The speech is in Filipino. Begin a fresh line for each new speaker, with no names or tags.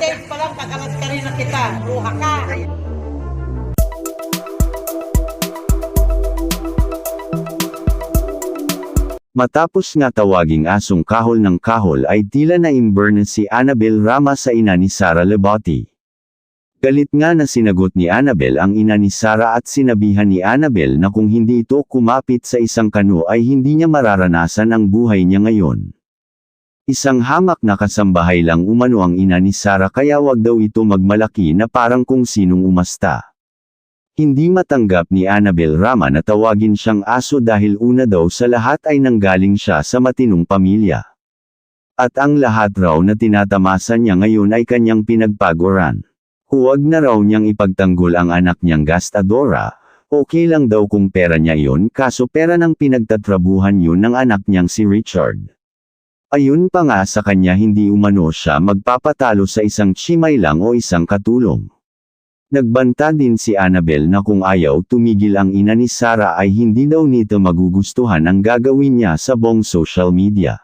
days pa lang, kakalas ka rin na kita. Luha ka.
Matapos nga tawaging asong kahol ng kahol ay tila naimber na si Annabel Rama sa ina ni Sara Lebati. Galit nga na sinagot ni Annabel ang ina ni Sara at sinabihan ni Annabel na kung hindi ito kumapit sa isang kano ay hindi niya mararanasan ang buhay niya ngayon. Isang hamak na kasambahay lang umano ang ina ni Sara kaya wag daw ito magmalaki na parang kung sinong umasta. Hindi matanggap ni Annabel Rama na tawagin siyang aso dahil una daw sa lahat ay nanggaling siya sa matinong pamilya. At ang lahat raw na tinatamasa niya ngayon ay kanyang pinagpaguran. Huwag na raw niyang ipagtanggol ang anak niyang gastadora, okay lang daw kung pera niya iyon kaso pera ng pinagtatrabuhan yun ng anak niyang si Richard. Ayun pa nga sa kanya hindi umano siya magpapatalo sa isang chimay lang o isang katulong. Nagbanta din si Annabel na kung ayaw tumigil ang ina ni Sara ay hindi daw nito magugustuhan ang gagawin niya sa buong social media.